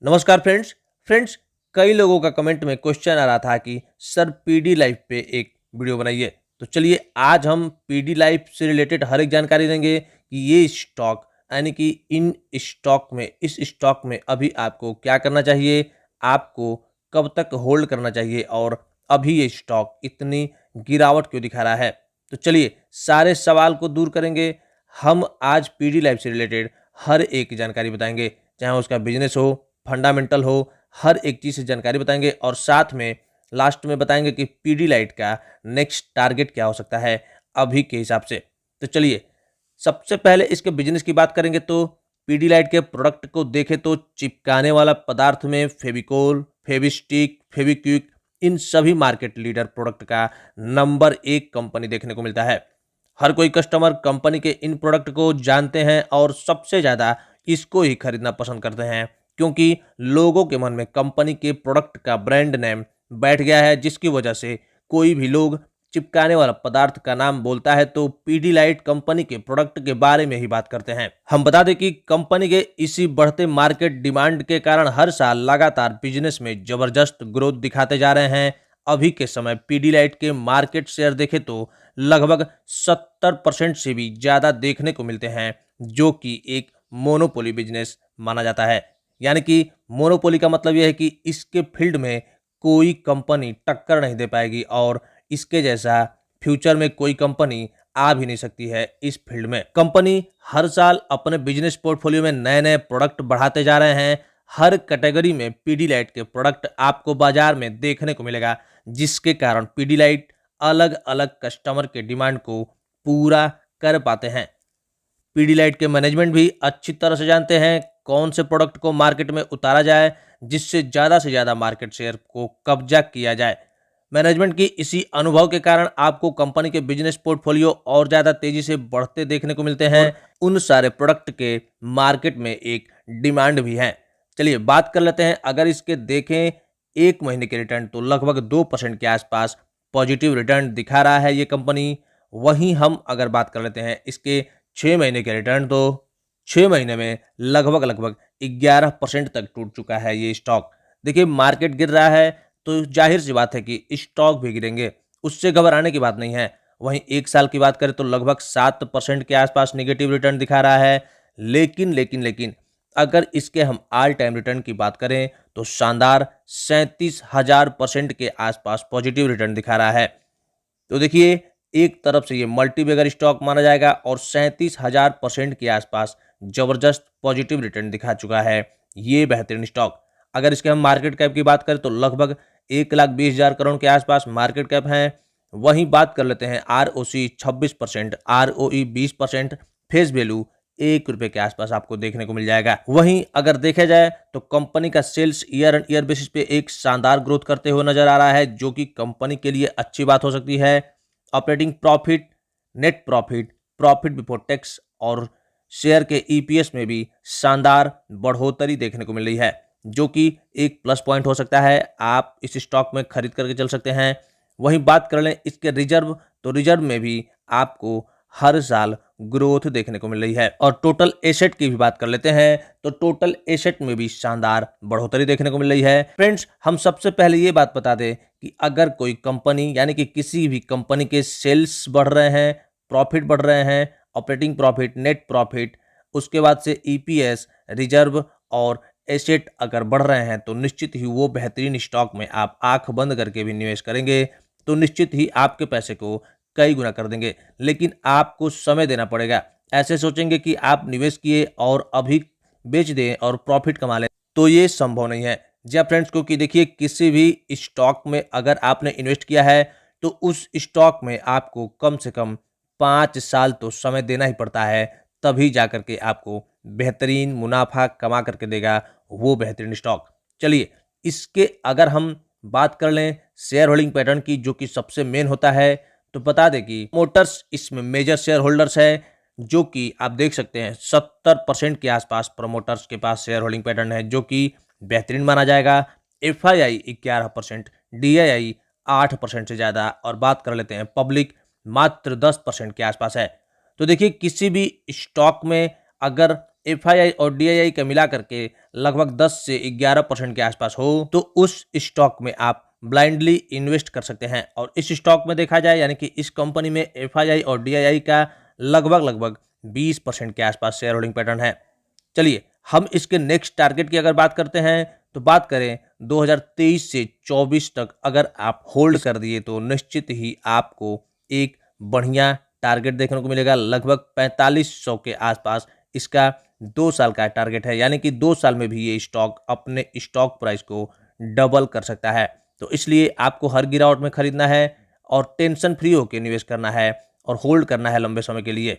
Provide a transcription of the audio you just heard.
नमस्कार friends. Friends, कई लोगों का कमेंट में क्वेश्चन आ रहा था कि सर पीडी लाइफ पे एक वीडियो बनाइए। तो चलिए आज हम पीडी लाइफ से रिलेटेड हर एक जानकारी देंगे कि ये स्टॉक यानी कि इन स्टॉक में इस स्टॉक में अभी आपको क्या करना चाहिए, आपको कब तक होल्ड करना चाहिए और अभी ये स्टॉक इतनी गिरावट क्यों दिखा रहा है। तो चलिए सारे सवाल को दूर करेंगे। हम आज पीडी लाइफ से रिलेटेड हर एक जानकारी बताएंगे, चाहे उसका बिजनेस हो, फंडामेंटल हो, हर एक चीज़ से जानकारी बताएंगे और साथ में लास्ट में बताएंगे कि पीडी लाइट का नेक्स्ट टारगेट क्या हो सकता है अभी के हिसाब से। तो चलिए सबसे पहले इसके बिजनेस की बात करेंगे। तो पीडी लाइट के प्रोडक्ट को देखें तो चिपकाने वाला पदार्थ में फेविकोल, फेविस्टिक, फेविक्विक, इन सभी मार्केट लीडर प्रोडक्ट का नंबर 1 कंपनी देखने को मिलता है। हर कोई कस्टमर कंपनी के इन प्रोडक्ट को जानते हैं और सबसे ज़्यादा इसको ही खरीदना पसंद करते हैं, क्योंकि लोगों के मन में कंपनी के प्रोडक्ट का ब्रांड नेम बैठ गया है, जिसकी वजह से कोई भी लोग चिपकाने वाला पदार्थ का नाम बोलता है तो पीडीलाइट कंपनी के प्रोडक्ट के बारे में ही बात करते हैं। हम बता दें कि कंपनी के इसी बढ़ते मार्केट डिमांड के कारण हर साल लगातार बिजनेस में जबरदस्त ग्रोथ दिखाते जा रहे हैं। अभी के समय पीडीलाइट के मार्केट शेयर देखें तो लगभग 70% से भी ज्यादा देखने को मिलते हैं, जो कि एक मोनोपोली बिजनेस माना जाता है। यानी कि मोनोपोली का मतलब यह है कि इसके फील्ड में कोई कंपनी टक्कर नहीं दे पाएगी और इसके जैसा फ्यूचर में कोई कंपनी आ भी नहीं सकती है इस फील्ड में। कंपनी हर साल अपने बिजनेस पोर्टफोलियो में नए नए प्रोडक्ट बढ़ाते जा रहे हैं। हर कैटेगरी में पीडीलाइट के प्रोडक्ट आपको बाजार में देखने को मिलेगा, जिसके कारण पीडीलाइट अलग अलग कस्टमर के डिमांड को पूरा कर पाते हैं। पीडीलाइट के मैनेजमेंट भी अच्छी तरह से जानते हैं कौन से प्रोडक्ट को मार्केट में उतारा जाए जिससे ज़्यादा से ज़्यादा मार्केट शेयर को कब्जा किया जाए। मैनेजमेंट की इसी अनुभव के कारण आपको कंपनी के बिजनेस पोर्टफोलियो और ज़्यादा तेजी से बढ़ते देखने को मिलते हैं। उन सारे प्रोडक्ट के मार्केट में एक डिमांड भी है। चलिए बात कर लेते हैं। अगर इसके देखें 1 महीने के रिटर्न तो लगभग 2% के आसपास पॉजिटिव रिटर्न दिखा रहा है ये कंपनी। वहीं हम अगर बात कर लेते हैं इसके 6 महीने के रिटर्न, तो 6 महीने में लगभग 11% तक टूट चुका है ये स्टॉक। देखिए मार्केट गिर रहा है तो जाहिर सी बात है कि स्टॉक भी गिरेंगे, उससे घबराने की बात नहीं है। वहीं 1 साल की बात करें तो लगभग 7% के आसपास निगेटिव रिटर्न दिखा रहा है। लेकिन अगर इसके हम ऑल टाइम रिटर्न की बात करें तो शानदार 37,000% के आसपास पॉजिटिव रिटर्न दिखा रहा है। तो देखिए एक तरफ से ये मल्टी बैगर स्टॉक माना जाएगा और 37,000% के आसपास जबरदस्त पॉजिटिव रिटर्न दिखा चुका है ये बेहतरीन स्टॉक। अगर इसके हम मार्केट कैप की बात करें तो लगभग 1,20,000 करोड़ के आसपास मार्केट कैप है। वहीं बात कर लेते हैं आरओसी 26%, आरओई 20%, फेस वैल्यू ₹1 के आसपास आपको देखने को मिल जाएगा। वहीं अगर देखा जाए तो कंपनी का sales year and year basis पे एक शानदार ग्रोथ करते हुए नजर आ रहा है, जो कि कंपनी के लिए अच्छी बात हो सकती है। Operating profit, net profit, profit before tax और शेयर के ईपीएस में भी शानदार बढ़ोतरी देखने को मिल रही है, जो कि एक प्लस पॉइंट हो सकता है। आप इस स्टॉक में खरीद करके चल सकते हैं। वहीं बात कर लें इसके रिजर्व, तो रिजर्व में भी आपको हर साल ग्रोथ देखने को मिल रही है। और टोटल एसेट की भी बात कर लेते हैं तो टोटल एसेट में भी शानदार बढ़ोतरी देखने को मिल रही है। फ्रेंड्स, हम सबसे पहले ये बात बता दें कि अगर कोई कंपनी यानी कि किसी भी कंपनी के सेल्स बढ़ रहे हैं, प्रॉफिट बढ़ रहे हैं, ऑपरेटिंग प्रॉफिट, नेट प्रॉफिट, उसके बाद से ईपीएस, रिजर्व और एसेट अगर बढ़ रहे हैं तो निश्चित ही वो बेहतरीन स्टॉक में आप आंख बंद करके भी निवेश करेंगे तो निश्चित ही आपके पैसे को कई गुना कर देंगे। लेकिन आपको समय देना पड़ेगा। ऐसे सोचेंगे कि आप निवेश किए और अभी बेच दें और प्रॉफिट कमा लें, तो ये संभव नहीं है। जी फ्रेंड्स, क्योंकि देखिए किसी भी स्टॉक में अगर आपने इन्वेस्ट किया है तो उस स्टॉक में आपको कम से कम 5 साल तो समय देना ही पड़ता है, तभी जा करके आपको बेहतरीन मुनाफा कमा करके देगा वो बेहतरीन स्टॉक। चलिए इसके अगर हम बात कर लें शेयर होल्डिंग पैटर्न की, जो कि सबसे मेन होता है, तो बता दें कि मोटर्स इसमें मेजर शेयर होल्डर्स है, जो कि आप देख सकते हैं 70% के आसपास प्रमोटर्स के पास शेयर होल्डिंग पैटर्न है, जो कि बेहतरीन माना जाएगा। एफआईआई 11%, डीआईआई 8% से ज़्यादा और बात कर लेते हैं पब्लिक मात्र 10% के आसपास है। तो देखिए किसी भी स्टॉक में अगर FII और DII का मिला करके लगभग 10 से 11% के आसपास हो तो उस स्टॉक में आप ब्लाइंडली इन्वेस्ट कर सकते हैं। और इस स्टॉक में देखा जाए यानी कि इस कंपनी में FII और DII का लगभग 20% के आसपास शेयर होल्डिंग पैटर्न है। चलिए हम इसके नेक्स्ट टारगेट की अगर बात करते हैं तो बात करें 2023 से 24 तक अगर आप होल्ड कर दिए तो निश्चित ही आपको एक बढ़िया टारगेट देखने को मिलेगा। लगभग 4500 के आसपास इसका 2 साल का टारगेट है, यानी कि 2 साल में भी ये स्टॉक अपने स्टॉक प्राइस को डबल कर सकता है। तो इसलिए आपको हर गिरावट में खरीदना है और टेंशन फ्री होकर निवेश करना है और होल्ड करना है लंबे समय के लिए।